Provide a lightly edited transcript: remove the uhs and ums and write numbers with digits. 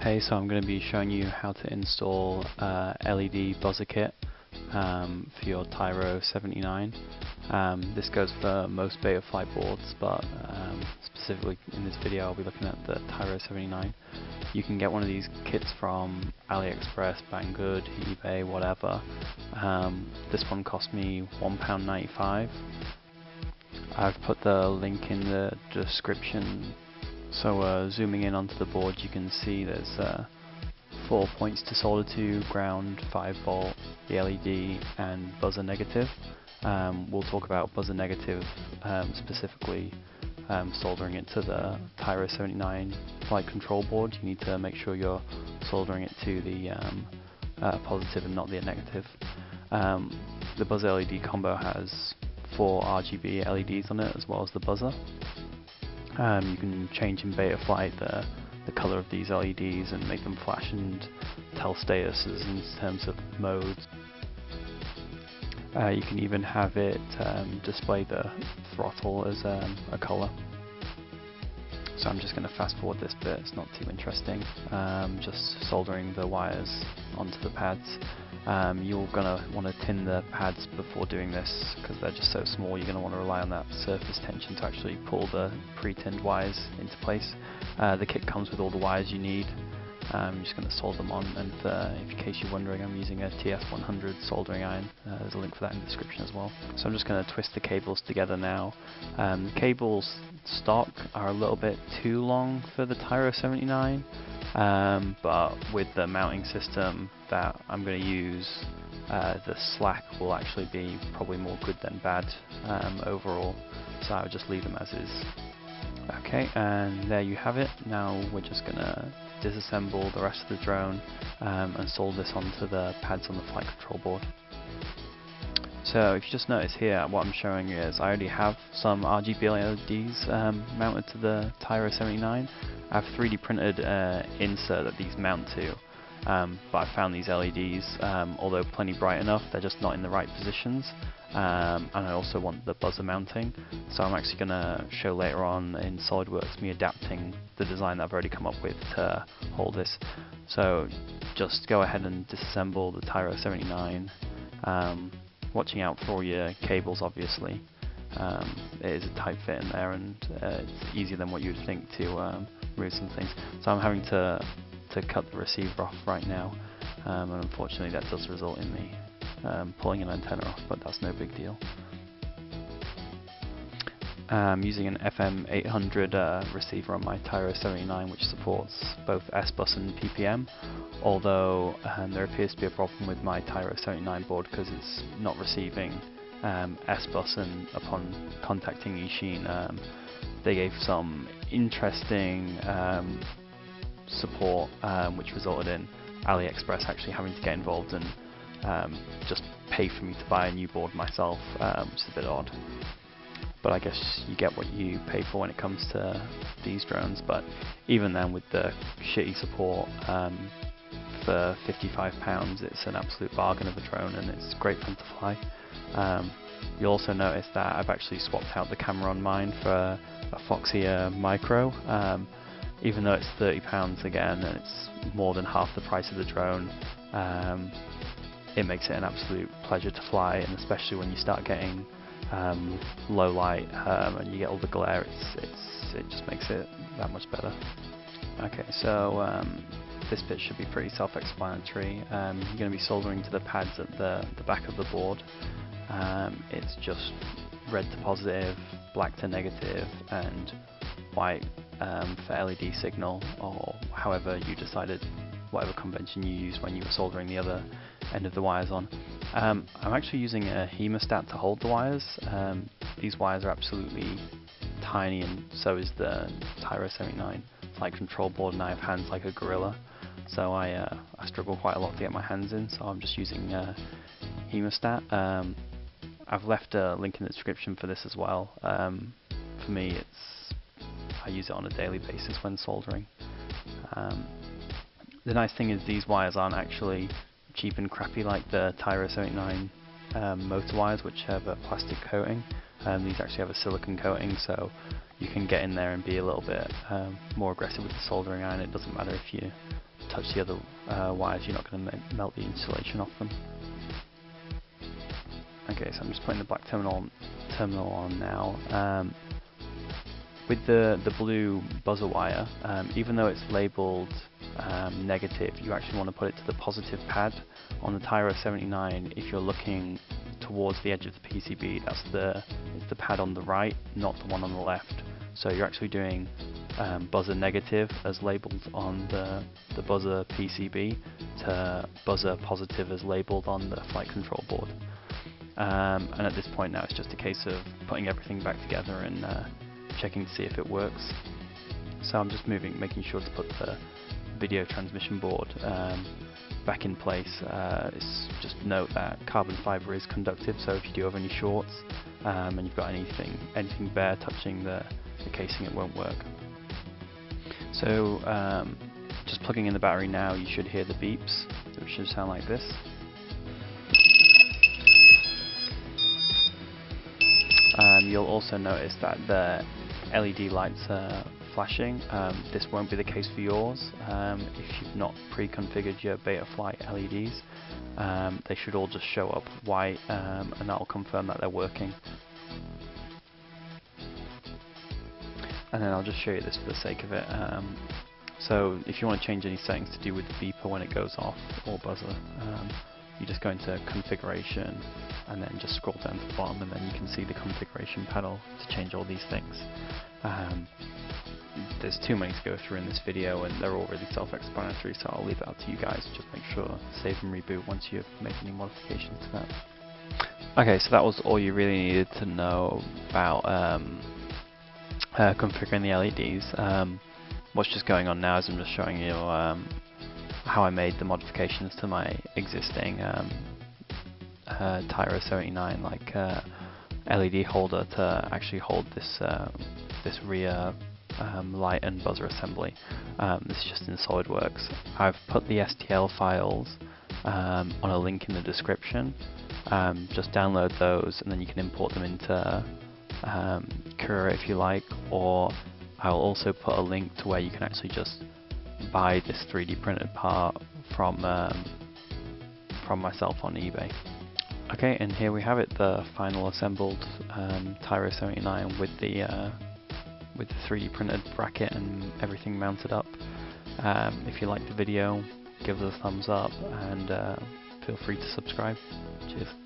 Hey, so I'm going to be showing you how to install LED buzzer kit for your Tyro 79. This goes for most Betaflight boards, but specifically in this video I'll be looking at the Tyro 79. You can get one of these kits from AliExpress, Banggood, eBay, whatever. This one cost me £1.95. I've put the link in the description. So zooming in onto the board, you can see there's 4 points to solder to: ground, 5 volt, the LED, and buzzer negative. We'll talk about buzzer negative specifically, soldering it to the Tyro 79 flight control board. You need to make sure you're soldering it to the positive and not the negative. The buzzer LED combo has 4 RGB LEDs on it as well as the buzzer. You can change in Betaflight the color of these LEDs and make them flash and tell statuses in terms of modes. You can even have it display the throttle as a color. So I'm just going to fast forward this bit, it's not too interesting. Just soldering the wires onto the pads. You're going to want to tin the pads before doing this because they're just so small. You're going to want to rely on that surface tension to actually pull the pre-tinned wires into place. The kit comes with all the wires you need. I'm just going to solder them on, and in case you're wondering, I'm using a TS100 soldering iron. There's a link for that in the description as well. So I'm just going to twist the cables together now. The cables stock are a little bit too long for the Tyro 79, but with the mounting system that I'm going to use, the slack will actually be probably more good than bad overall, so I'll just leave them as is. Okay, and there you have it. Now we're just going to disassemble the rest of the drone and solder this onto the pads on the flight control board. So if you just notice here, what I'm showing you is I already have some RGB LEDs mounted to the Tyro 79. I have 3D printed insert that these mount to, but I found these LEDs, although plenty bright enough, they're just not in the right positions. And I also want the buzzer mounting, so I'm actually going to show later on in SolidWorks me adapting the design that I've already come up with to hold this. So just go ahead and disassemble the Tyro 79, watching out for all your cables obviously. It is a tight fit in there, and it's easier than what you would think to remove some things. So I'm having to cut the receiver off right now, and unfortunately that does result in me pulling an antenna off, but that's no big deal. I'm using an FM 800 receiver on my Tyro 79, which supports both S-Bus and PPM, although there appears to be a problem with my Tyro 79 board because it's not receiving S-Bus, and upon contacting Yixin, they gave some interesting support, which resulted in AliExpress actually having to get involved and just pay for me to buy a new board myself, which is a bit odd. But I guess you get what you pay for when it comes to these drones. But even then, with the shitty support, for £55 it's an absolute bargain of a drone, and it's great fun to fly. You'll also notice that I've actually swapped out the camera on mine for a Foxeer Micro. Even though it's £30 again, and it's more than half the price of the drone, it makes it an absolute pleasure to fly, and especially when you start getting low light and you get all the glare, it just makes it that much better. Okay, so this bit should be pretty self-explanatory. You're going to be soldering to the pads at the back of the board. It's just red to positive, black to negative, and white for LED signal, or however you decided, whatever convention you used when you were soldering the other end of the wires on. I'm actually using a Heatsert to hold the wires. These wires are absolutely tiny, and so is the Tyro 79 flight control board, and I have hands like a gorilla, so I struggle quite a lot to get my hands in, so I'm just using Heatsert. I've left a link in the description for this as well. For me, I use it on a daily basis when soldering. The nice thing is these wires aren't actually cheap and crappy like the Tyro 79 motor wires, which have a plastic coating. These actually have a silicone coating, so you can get in there and be a little bit more aggressive with the soldering iron. It doesn't matter if you touch the other wires, you're not going to melt the insulation off them. Okay, so I'm just putting the black terminal on now. With the blue buzzer wire, even though it's labelled negative, you actually want to put it to the positive pad on the Tyro 79. If you're looking towards the edge of the PCB, it's the pad on the right, not the one on the left. So you're actually doing buzzer negative as labelled on the buzzer PCB to buzzer positive as labelled on the flight control board. And at this point now it's just a case of putting everything back together and checking to see if it works. So I'm just making sure to put the video transmission board back in place. It's just note that carbon fibre is conductive, so if you do have any shorts and you've got anything bare touching the casing, it won't work. So just plugging in the battery now, you should hear the beeps, which should sound like this. You'll also notice that the LED lights are flashing. This won't be the case for yours. If you've not pre-configured your Betaflight LEDs, they should all just show up white, and that will confirm that they're working. And then I'll just show you this for the sake of it. So if you want to change any settings to do with the beeper when it goes off or buzzer, you just go into configuration and then just scroll down to the bottom, and then you can see the configuration panel to change all these things. There's too many to go through in this video, and they're all really self-explanatory, so I'll leave it up to you guys. Just make sure to save and reboot once you've made any modifications to that. Okay, so that was all you really needed to know about configuring the LEDs. What's just going on now is I'm just showing you how I made the modifications to my existing Tyro 79 LED holder to actually hold this this rear light and buzzer assembly. This is just in SolidWorks. I've put the STL files on a link in the description. Just download those and then you can import them into Cura if you like, or I'll also put a link to where you can actually just buy this 3D printed part from myself on eBay. Okay, and here we have it, the final assembled Tyro 79 with the 3D printed bracket and everything mounted up. If you liked the video, give us a thumbs up and feel free to subscribe. Cheers.